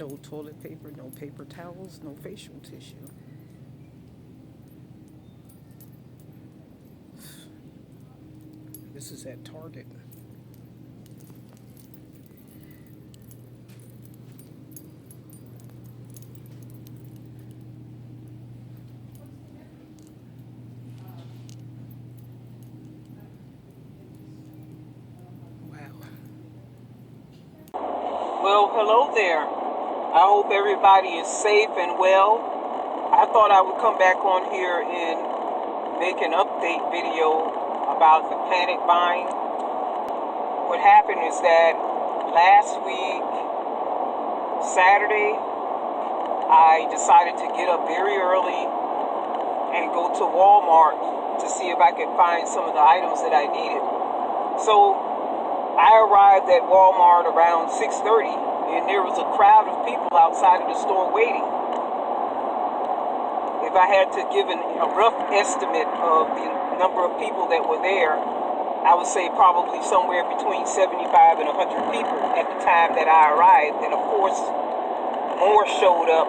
no toilet paper, no paper towels, no facial tissue. This is at Target. Wow. Well, hello there. I hope everybody is safe and well. I thought I would come back on here and make an update video about the panic buying. What happened is that last week, Saturday, I decided to get up very early and go to Walmart to see if I could find some of the items that I needed. So I arrived at Walmart around 6:30, and there was a crowd of people outside of the store waiting. If I had to give a rough estimate of the number of people that were there, I would say probably somewhere between 75 and 100 people at the time that I arrived. And of course, more showed up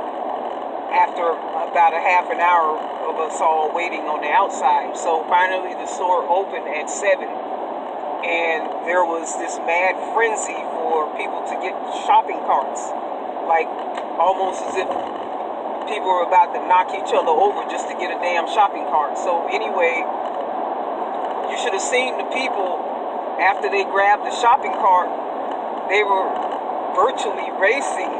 after about a half an hour of us all waiting on the outside. So finally the store opened at 7. And there was this mad frenzy for people to get shopping carts, like almost as if people were about to knock each other over just to get a damn shopping cart. So anyway, you should have seen the people after they grabbed the shopping cart. They were virtually racing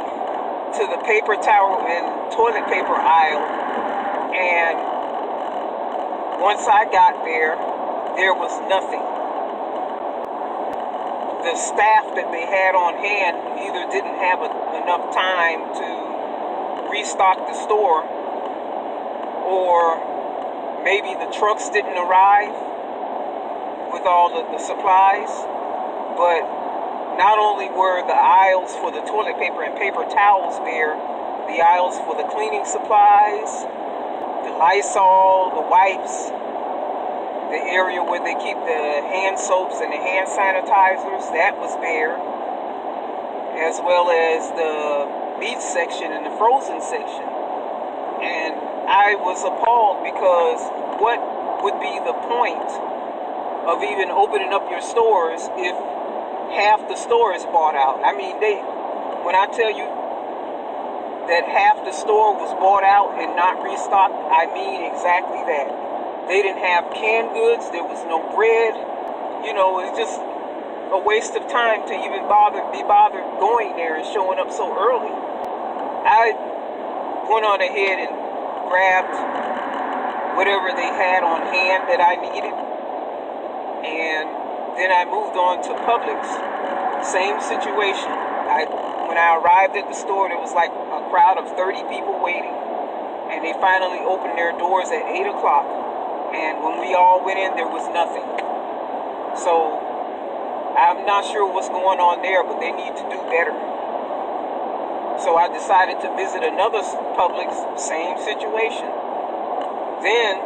to the paper towel and toilet paper aisle. And once I got there, there was nothing. The staff that they had on hand either didn't have enough time to restock the store, or maybe the trucks didn't arrive with all the supplies. But not only were the aisles for the toilet paper and paper towels bare, the aisles for the cleaning supplies, the Lysol, the wipes, the area where they keep the hand soaps and the hand sanitizers, that was bare, as well as the meat section and the frozen section. And I was appalled, because what would be the point of even opening up your stores if half the store is bought out? I mean, when I tell you that half the store was bought out and not restocked, I mean exactly that. They didn't have canned goods. There was no bread. It's just a waste of time to even be bothered going there and showing up so early. I went on ahead and grabbed whatever they had on hand that I needed, and then I moved on to Publix. Same situation. When I arrived at the store, there was like a crowd of 30 people waiting, and they finally opened their doors at 8 o'clock. And when we all went in, there was nothing. So I'm not sure what's going on there, but they need to do better. So I decided to visit another Publix, same situation. Then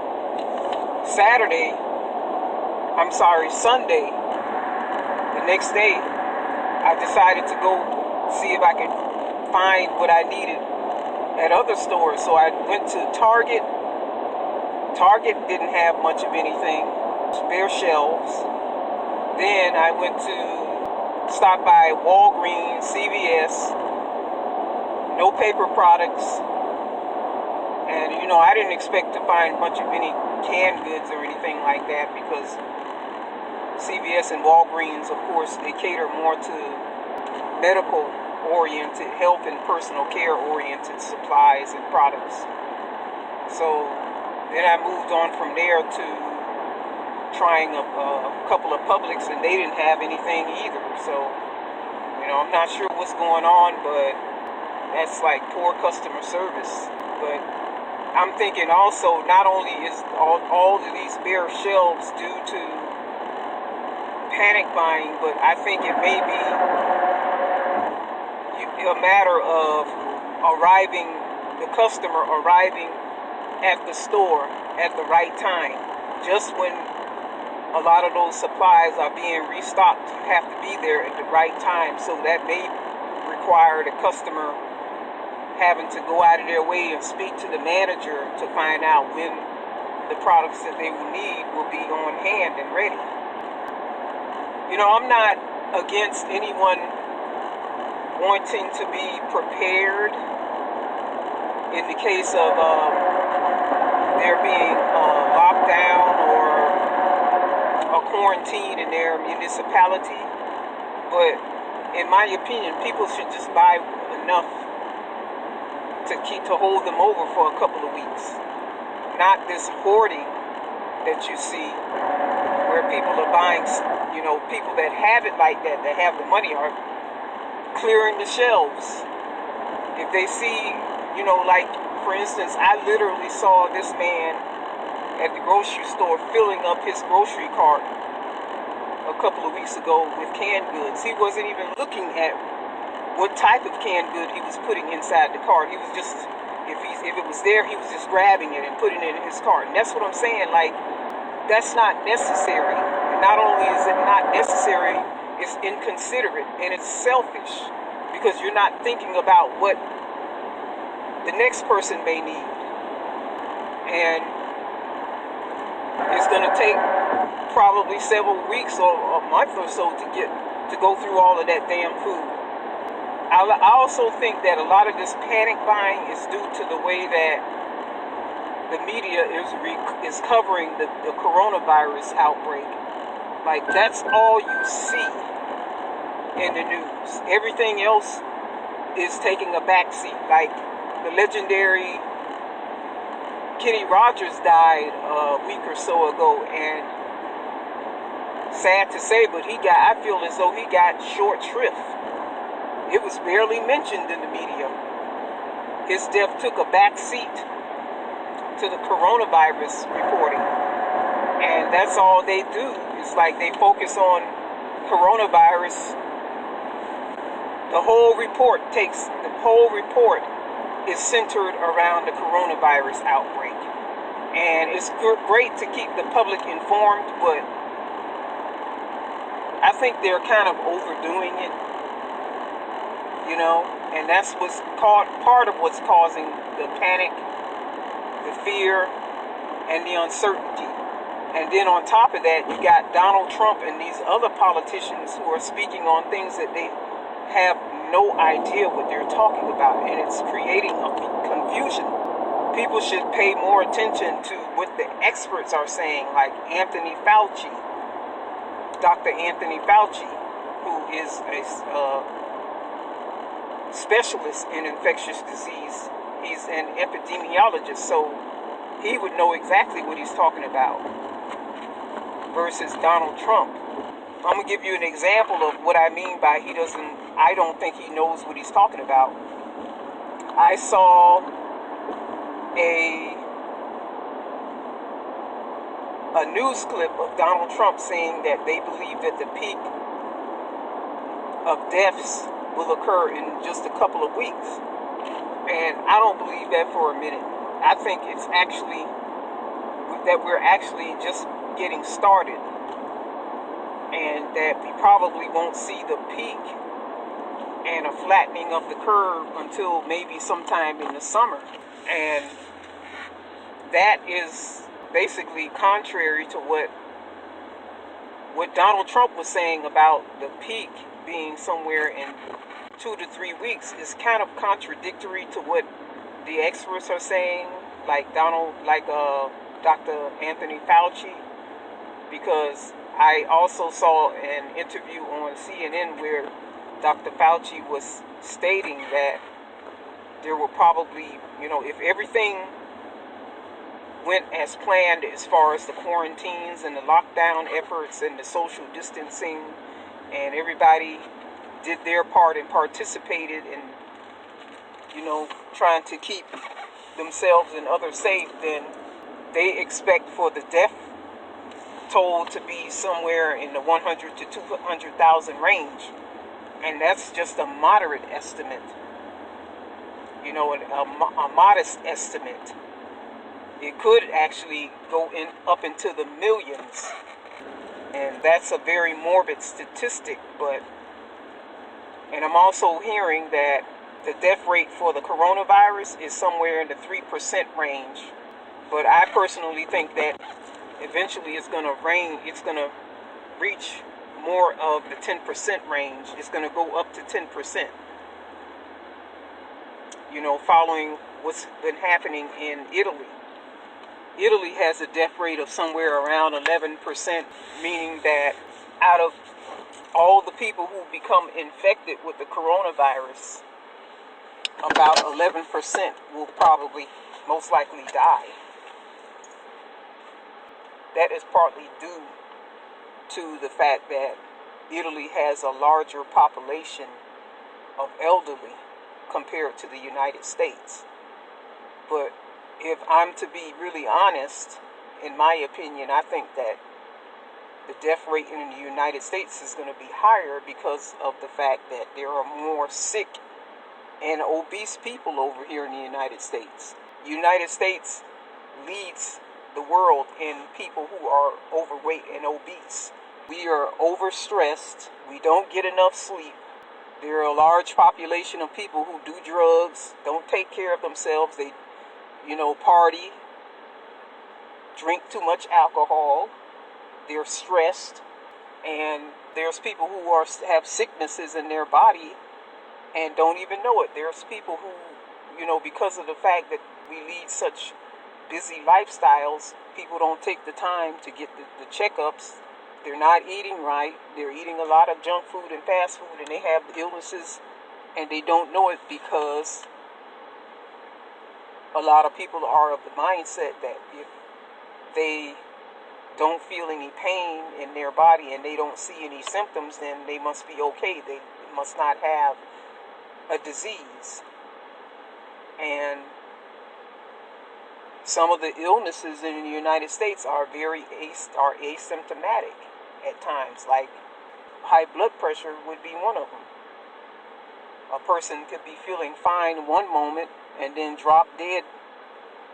Sunday, the next day, I decided to go see if I could find what I needed at other stores. So I went to Target. Target didn't have much of anything, bare shelves. Then I went to stop by Walgreens, CVS, no paper products. And I didn't expect to find much of any canned goods or anything like that, because CVS and Walgreens, of course, they cater more to medical-oriented, health and personal care-oriented supplies and products. So then I moved on from there to trying a couple of Publix, and they didn't have anything either. So, I'm not sure what's going on, but that's like poor customer service. But I'm thinking also, not only is all of these bare shelves due to panic buying, but I think it may be a matter of the customer arriving at the store at the right time. Just when a lot of those supplies are being restocked, you have to be there at the right time. So that may require the customer having to go out of their way and speak to the manager to find out when the products that they will need will be on hand and ready. I'm not against anyone wanting to be prepared in the case of there being a lockdown or a quarantine in their municipality. But in my opinion, people should just buy enough to hold them over for a couple of weeks. Not this hoarding that you see where people are buying, people that have it like that have the money, are clearing the shelves. If they see, like, for instance, I literally saw this man at the grocery store filling up his grocery cart a couple of weeks ago with canned goods. He wasn't even looking at what type of canned good he was putting inside the cart. He was just, if it was there, he was just grabbing it and putting it in his cart. And that's what I'm saying, like, that's not necessary. And not only is it not necessary, it's inconsiderate and it's selfish, because you're not thinking about what the next person may need. And it's going to take probably several weeks or a month or so to go through all of that damn food. I also think that a lot of this panic buying is due to the way that the media is covering the coronavirus outbreak. Like, that's all you see in the news. Everything else is taking a backseat. Like, the legendary Kenny Rogers died a week or so ago, and sad to say, but I feel as though he got short shrift. It was barely mentioned in the media. His death took a back seat to the coronavirus reporting. And that's all they do. It's like they focus on coronavirus. The whole report is centered around the coronavirus outbreak. And it's great to keep the public informed, but I think they're kind of overdoing it. And that's what's part of what's causing the panic, the fear, and the uncertainty. And then on top of that, you got Donald Trump and these other politicians who are speaking on things that they have no idea what they're talking about, and it's creating a confusion. People should pay more attention to what the experts are saying, like Dr. Anthony Fauci, who is a specialist in infectious disease. He's an epidemiologist, so he would know exactly what he's talking about versus Donald Trump. I'm going to give you an example of what I mean by I don't think he knows what he's talking about. I saw a news clip of Donald Trump saying that they believe that the peak of deaths will occur in just a couple of weeks. And I don't believe that for a minute. I think it's actually that we're actually just getting started, and that we probably won't see the peak and a flattening of the curve until maybe sometime in the summer. And that is basically contrary to what Donald Trump was saying about the peak being somewhere in 2 to 3 weeks. Is kind of contradictory to what the experts are saying, like Dr. Anthony Fauci, because I also saw an interview on CNN where Dr. Fauci was stating that there will probably, if everything went as planned as far as the quarantines and the lockdown efforts and the social distancing, and everybody did their part and participated in, trying to keep themselves and others safe, then they expect for the death toll to be somewhere in the 100 to 200,000 range. And that's just a moderate estimate, a modest estimate. It could actually go up into the millions. And that's a very morbid statistic, and I'm also hearing that the death rate for the coronavirus is somewhere in the 3% range. But I personally think that eventually it's going to reach more of the 10% range. It's going to go up to 10%. Following what's been happening in Italy. Italy has a death rate of somewhere around 11%, meaning that out of all the people who become infected with the coronavirus, about 11% will probably most likely die. That is partly due to the fact that Italy has a larger population of elderly compared to the United States. But if I'm to be really honest, in my opinion, I think that the death rate in the United States is going to be higher because of the fact that there are more sick and obese people over here in the United States. The United States leads the world in people who are overweight and obese. We are overstressed. We don't get enough sleep. There are a large population of people who do drugs, don't take care of themselves. They, party, drink too much alcohol. They're stressed. And there's people who have sicknesses in their body and don't even know it. There's people who, because of the fact that we lead such busy lifestyles, people don't take the time to get the checkups. They're not eating right. They're eating a lot of junk food and fast food, and they have illnesses, and they don't know it because a lot of people are of the mindset that if they don't feel any pain in their body and they don't see any symptoms, then they must be okay. They must not have a disease. And some of the illnesses in the United States are asymptomatic at times, like high blood pressure would be one of them. A person could be feeling fine one moment and then drop dead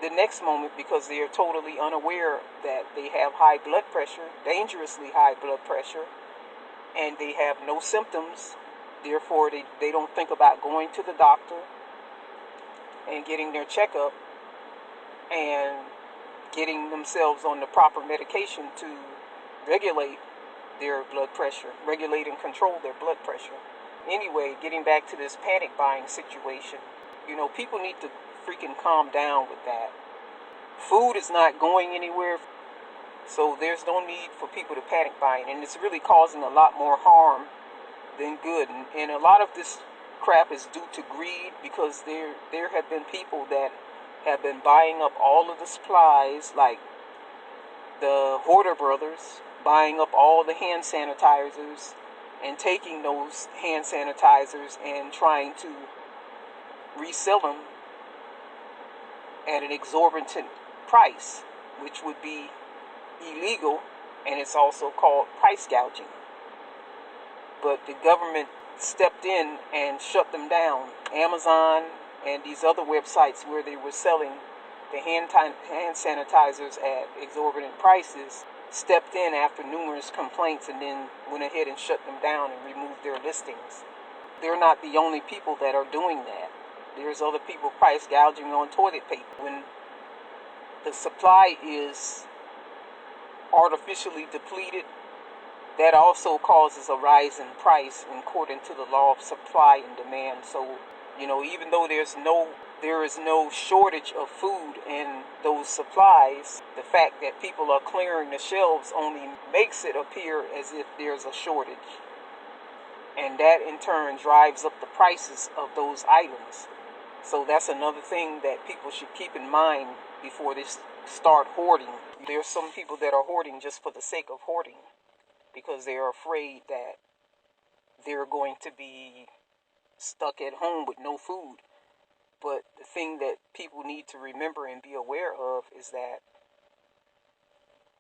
the next moment because they are totally unaware that they have high blood pressure, dangerously high blood pressure, and they have no symptoms. Therefore, they don't think about going to the doctor and getting their checkup and getting themselves on the proper medication to regulate their blood pressure, regulate and control their blood pressure. Anyway, getting back to this panic buying situation, people need to freaking calm down with that. Food is not going anywhere, so there's no need for people to panic buy, and it's really causing a lot more harm than good. And a lot of this crap is due to greed, because there have been people that have been buying up all of the supplies, like the Hoarder brothers, buying up all the hand sanitizers and taking those hand sanitizers and trying to resell them at an exorbitant price, which would be illegal, and it's also called price gouging. But the government stepped in and shut them down. Amazon and these other websites where they were selling the hand sanitizers at exorbitant prices stepped in after numerous complaints and then went ahead and shut them down and removed their listings. They're not the only people that are doing that. There's other people price gouging on toilet paper. When the supply is artificially depleted, that also causes a rise in price according to the law of supply and demand. So, even though there is no shortage of food and those supplies, the fact that people are clearing the shelves only makes it appear as if there's a shortage. And that in turn drives up the prices of those items. So that's another thing that people should keep in mind before they start hoarding. There's some people that are hoarding just for the sake of hoarding, because they are afraid that they're going to be stuck at home with no food. But the thing that people need to remember and be aware of is that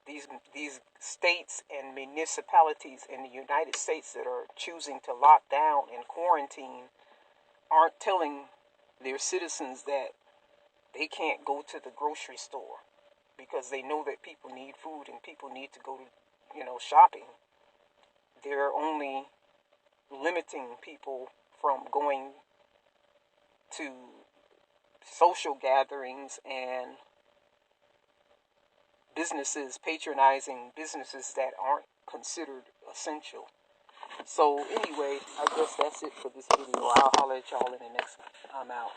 these states and municipalities in the United States that are choosing to lock down and quarantine aren't telling their citizens that they can't go to the grocery store, because they know that people need food and people need to go to, shopping. They're only limiting people from going to social gatherings and businesses patronizing businesses that aren't considered essential. So anyway, I guess that's it for this video. I'll holler at y'all in the next one. I'm out.